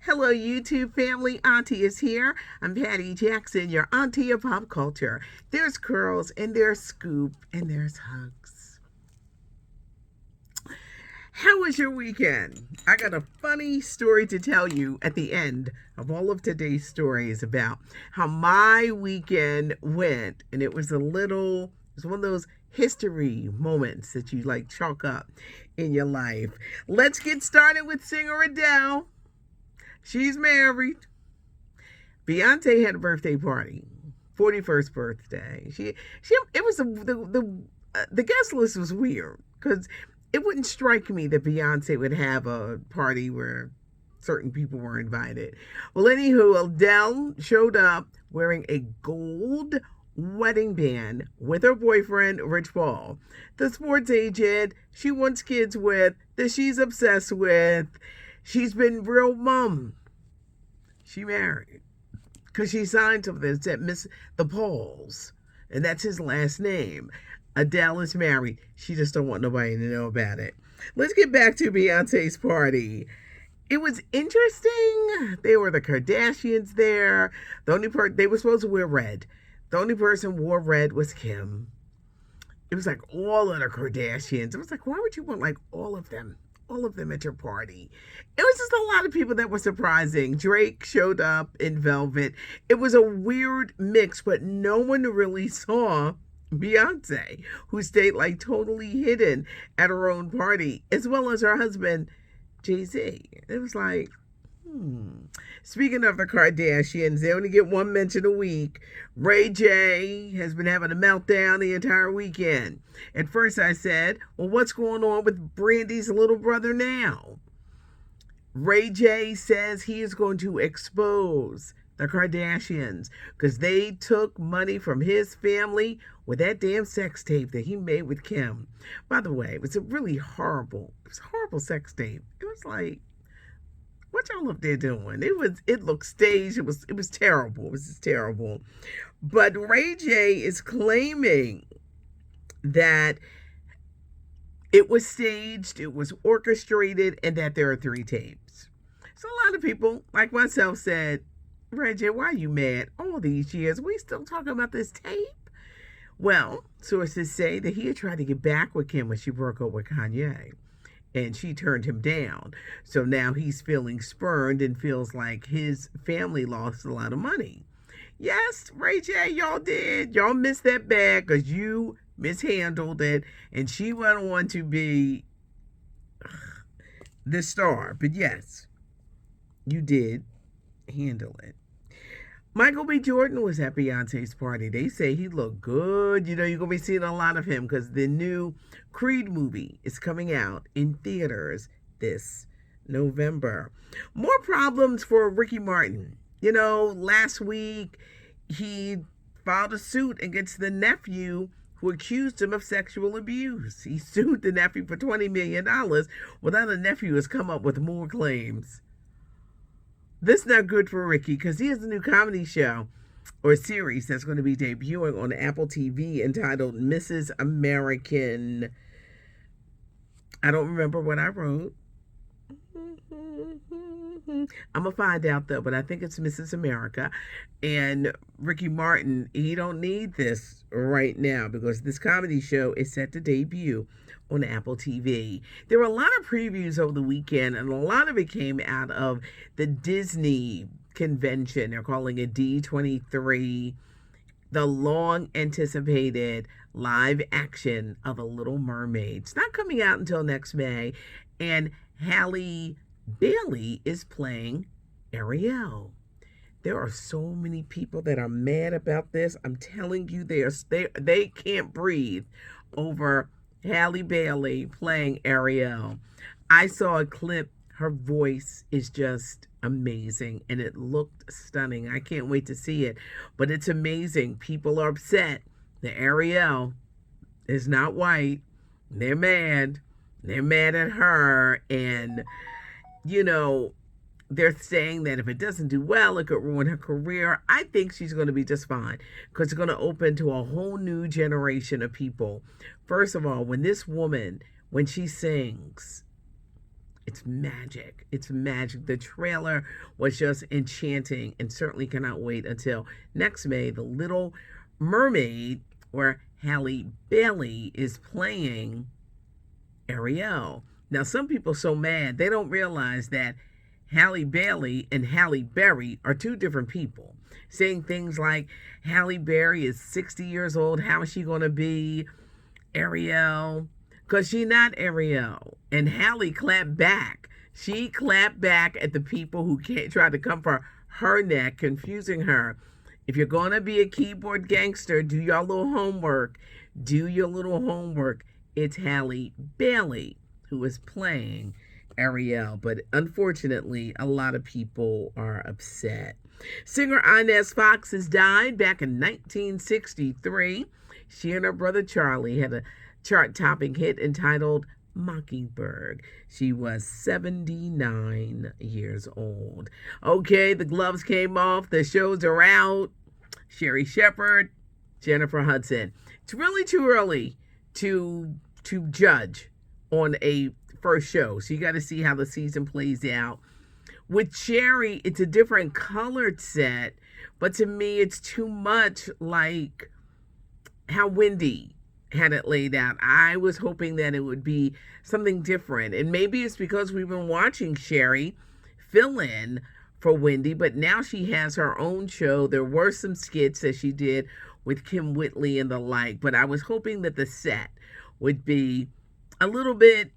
Hello, YouTube family. Auntie is here. I'm Patty Jackson, your auntie of pop culture. There's curls, and there's scoop, and there's hugs. How was your weekend? I got a funny story to tell you at the end of all of today's stories about how my weekend went. And it's one of those history moments that you like chalk up in your life. Let's get started with singer Adele. She's married. Beyonce had a birthday party, 41st birthday. It was the guest list was weird because it wouldn't strike me that Beyonce would have a party where certain people were invited. Well, anywho, Adele showed up wearing a gold wedding band with her boyfriend, Rich Paul, the sports agent she wants kids with, that she's obsessed with. She's been real mum. She married because she signed something that said Miss the Pauls, and that's his last name. Adele is married. She just don't want nobody to know about it. Let's get back to Beyonce's party. It was interesting. There were the Kardashians there. They were supposed to wear red. The only person who wore red was Kim. It was like all of the Kardashians. It was like, why would you want like all of them at your party? It was just a lot of people that were surprising. Drake showed up in velvet. It was a weird mix, but no one really saw Beyonce, who stayed like totally hidden at her own party, as well as her husband, Jay-Z. It was like, Speaking of the Kardashians, they only get one mention a week. Ray J has been having a meltdown the entire weekend. At first I said, well, what's going on with Brandy's little brother now? Ray J says he is going to expose the Kardashians because they took money from his family with that damn sex tape that he made with Kim. By the way, it was a horrible sex tape. It was like, what y'all up there doing? It looked staged. It was terrible. It was just terrible. But Ray J is claiming that it was staged, it was orchestrated, and that there are 3 tapes. So a lot of people, like myself, said, Ray J, why are you mad all these years? We still talking about this tape? Well, sources say that he had tried to get back with Kim when she broke up with Kanye, and she turned him down. So now he's feeling spurned and feels like his family lost a lot of money. Yes, Ray J, y'all did. Y'all missed that bag because you mishandled it, and she went on to be the star. But yes, you did handle it. Michael B. Jordan was at Beyonce's party. They say he looked good. You're going to be seeing a lot of him because the new Creed movie is coming out in theaters this November. More problems for Ricky Martin. Last week he filed a suit against the nephew who accused him of sexual abuse. He sued the nephew for $20 million. Well, now the nephew has come up with more claims. This is not good for Ricky because he has a new comedy show or series that's going to be debuting on Apple TV entitled Mrs. American. I don't remember what I wrote. I'm going to find out though, but I think it's Mrs. America. And Ricky Martin, he don't need this right now because this comedy show is set to debut on Apple TV. There were a lot of previews over the weekend, and a lot of it came out of the Disney convention. They're calling it D23, the long anticipated live action of A Little Mermaid. It's not coming out until next May, and Halle Bailey is playing Ariel. There are so many people that are mad about this. I'm telling you, they can't breathe over Halle Bailey playing Ariel. I saw a clip. Her voice is just amazing, and it looked stunning. I can't wait to see it, but it's amazing. People are upset that Ariel is not white. They're mad. They're mad at her, and they're saying that if it doesn't do well, it could ruin her career. I think she's going to be just fine because it's going to open to a whole new generation of people. First of all, when this woman, when she sings, It's magic. It's magic. The trailer was just enchanting and certainly cannot wait until next May. The Little Mermaid, where Halle Bailey is playing Ariel. Now, some people are so mad they don't realize that Halle Bailey and Halle Berry are two different people. Saying things like Halle Berry is 60 years old. How is she going to be Ariel? Because she's not Ariel. And Halle clapped back. She clapped back at the people who can't try to come for her neck, confusing her. If you're going to be a keyboard gangster, do your little homework. Do your little homework. It's Halle Bailey who is playing Ariel. But unfortunately, a lot of people are upset. Singer Inez Fox has died back in 1963. She and her brother Charlie had a chart-topping hit entitled Mockingbird. She was 79 years old. Okay, the gloves came off. The shows are out. Sherry Shepherd, Jennifer Hudson. It's really too early to judge on a first show. So you got to see how the season plays out. With Sherry, it's a different colored set, but to me, it's too much like how Wendy had it laid out. I was hoping that it would be something different. And maybe it's because we've been watching Sherry fill in for Wendy, but now she has her own show. There were some skits that she did with Kim Whitley and the like, but I was hoping that the set would be a little bit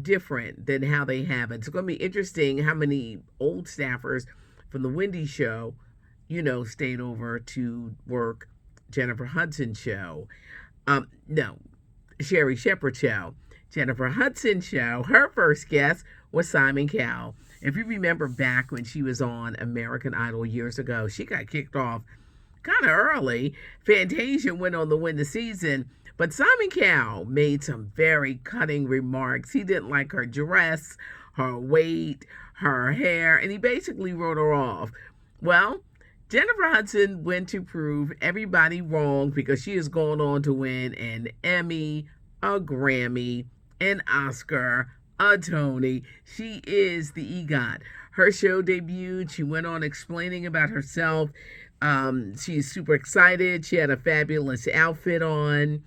different than how they have it. It's going to be interesting how many old staffers from the Wendy show, stayed over to work Jennifer Hudson show. No, Sherry Shepherd show. Jennifer Hudson show, her first guest was Simon Cowell. If you remember back when she was on American Idol years ago, she got kicked off kind of early. Fantasia went on to win the season, but Simon Cowell made some very cutting remarks. He didn't like her dress, her weight, her hair, and he basically wrote her off. Well, Jennifer Hudson went to prove everybody wrong because she is going on to win an Emmy, a Grammy, an Oscar, a Tony. She is the EGOT. Her show debuted. She went on explaining about herself. She's super excited. She had a fabulous outfit on.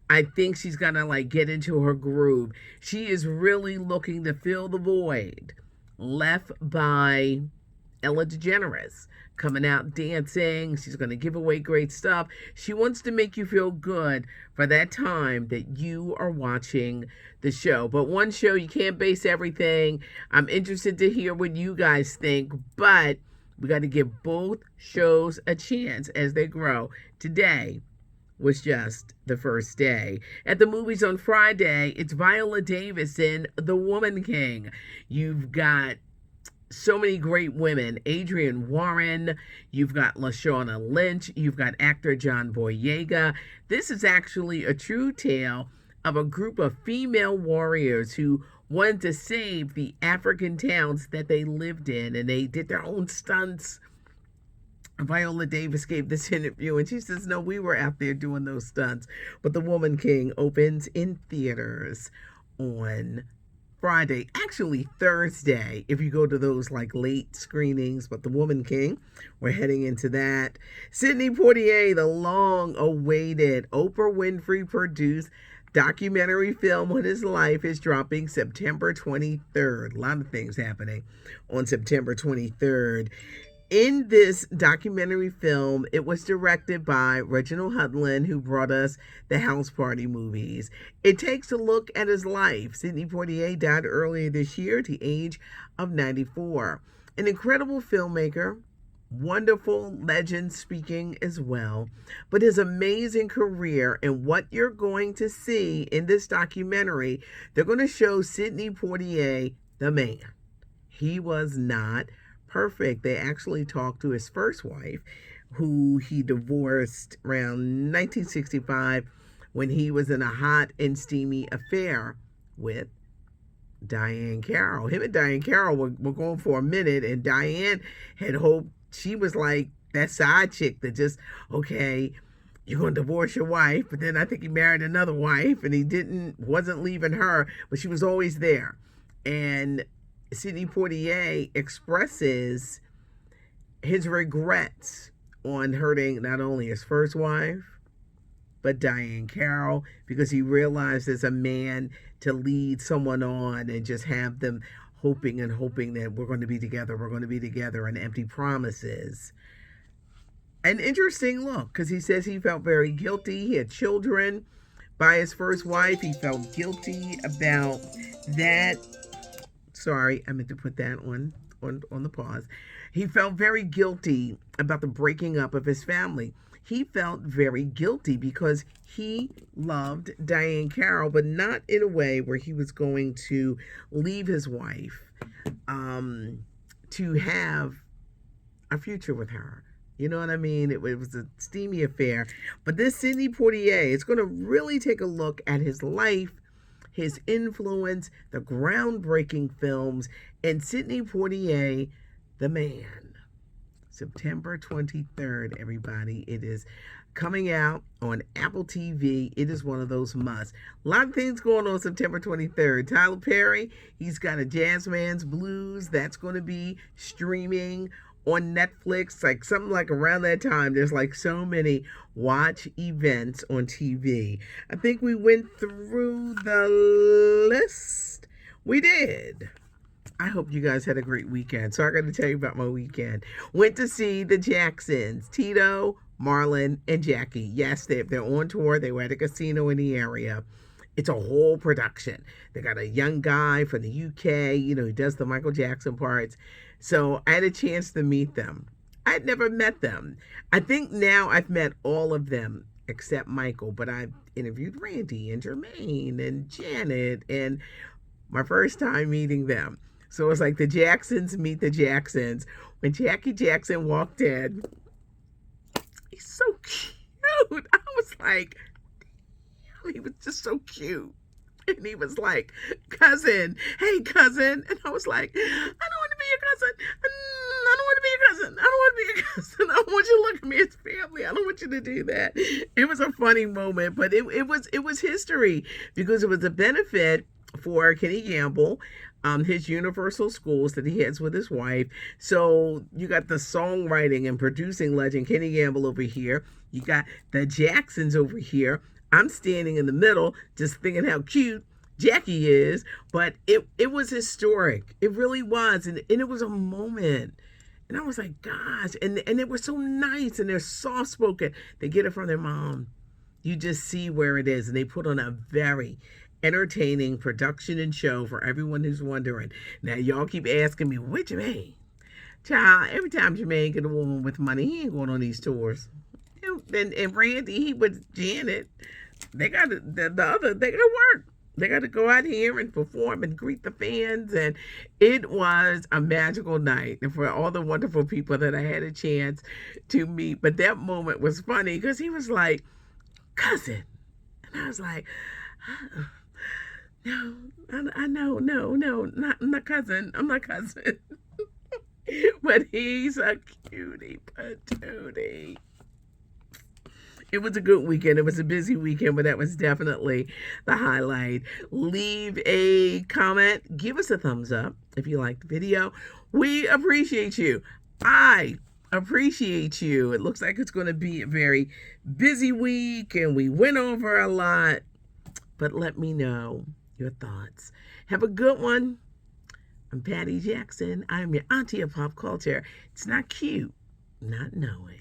I think she's gonna get into her groove. She is really looking to fill the void left by Ellen DeGeneres, coming out dancing. She's going to give away great stuff. She wants to make you feel good for that time that you are watching the show. But one show, you can't base everything. I'm interested to hear what you guys think, but we got to give both shows a chance as they grow. Today was just the first day. At the movies on Friday, it's Viola Davis in The Woman King. You've got so many great women. Adrienne Warren, you've got Lashana Lynch, you've got actor John Boyega. This is actually a true tale of a group of female warriors who wanted to save the African towns that they lived in, and they did their own stunts. Viola Davis gave this interview, and she says, no, we were out there doing those stunts. But The Woman King opens in theaters on Friday, actually Thursday, if you go to those late screenings. But The Woman King, we're heading into that. Sidney Poitier, the long-awaited Oprah Winfrey produced documentary film on his life, is dropping September 23rd. A lot of things happening on September 23rd. In this documentary film, it was directed by Reginald Hudlin, who brought us the House Party movies. It takes a look at his life. Sidney Poitier died earlier this year at the age of 94. An incredible filmmaker, wonderful legend speaking as well, but his amazing career and what you're going to see in this documentary, they're going to show Sidney Poitier, the man. He was not perfect. They actually talked to his first wife, who he divorced around 1965 when he was in a hot and steamy affair with Diane Carroll. Him and Diane Carroll were going for a minute, and Diane had hoped she was like that side chick that just, okay, you're going to divorce your wife, but then I think he married another wife, and he wasn't leaving her, but she was always there. And Sidney Poitier expresses his regrets on hurting not only his first wife, but Diane Carroll, because he realized as a man to lead someone on and just have them hoping and hoping that we're going to be together, and empty promises. An interesting look, because he says he felt very guilty. He had children by his first wife. He felt guilty about that. Sorry, I meant to put that on the pause. He felt very guilty about the breaking up of his family. He felt very guilty because he loved Diane Carroll, but not in a way where he was going to leave his wife to have a future with her. You know what I mean? It was a steamy affair. But this Sidney Poitier is going to really take a look at his life, his influence, the groundbreaking films, and Sidney Poitier, the man. September 23rd, everybody. It is coming out on Apple TV. It is one of those musts. A lot of things going on September 23rd. Tyler Perry, he's got a Jazzman's Blues. That's going to be streaming on Netflix, like something like around that time. There's like so many watch events on TV. I think we went through the list. We did. I hope you guys had a great weekend. So I got to tell you about my weekend. Went to see the Jacksons, Tito, Marlon, and Jackie. Yes, they're on tour. They were at a casino in the area. It's a whole production. They got a young guy from the UK, he does the Michael Jackson parts. So I had a chance to meet them. I had never met them. I think now I've met all of them except Michael, but I've interviewed Randy and Jermaine and Janet, and my first time meeting them. So it's like the Jacksons meet the Jacksons. When Jackie Jackson walked in, he's so cute. I was like, damn, he was just so cute. And he was like, cousin, hey, cousin. And I was like, I don't want to be your cousin. I don't want to be your cousin. I don't want to be your cousin. I don't want you to look at me as family. I don't want you to do that. It was a funny moment, but it was history, because it was a benefit for Kenny Gamble, his Universal Schools that he has with his wife. So you got the songwriting and producing legend Kenny Gamble over here. You got the Jacksons over here. I'm standing in the middle just thinking how cute Jackie is. But it was historic. It really was. And it was a moment. And I was like, gosh. And they were so nice, and they're soft-spoken. They get it from their mom. You just see where it is. And they put on a very entertaining production and show for everyone who's wondering. Now, y'all keep asking me, which Jermaine? Child, every time Jermaine get a woman with money, he ain't going on these tours. And Randy, he with Janet, they got they got to work. They got to go out here and perform and greet the fans. And it was a magical night, and for all the wonderful people that I had a chance to meet. But that moment was funny because he was like, cousin. And I was like, oh, no, I know, no, I'm not cousin. I'm not cousin. But he's a cutie patootie. It was a good weekend. It was a busy weekend, but that was definitely the highlight. Leave a comment. Give us a thumbs up if you liked the video. We appreciate you. I appreciate you. It looks like it's going to be a very busy week, and we went over a lot. But let me know your thoughts. Have a good one. I'm Patty Jackson. I'm your auntie of pop culture. It's not cute not knowing.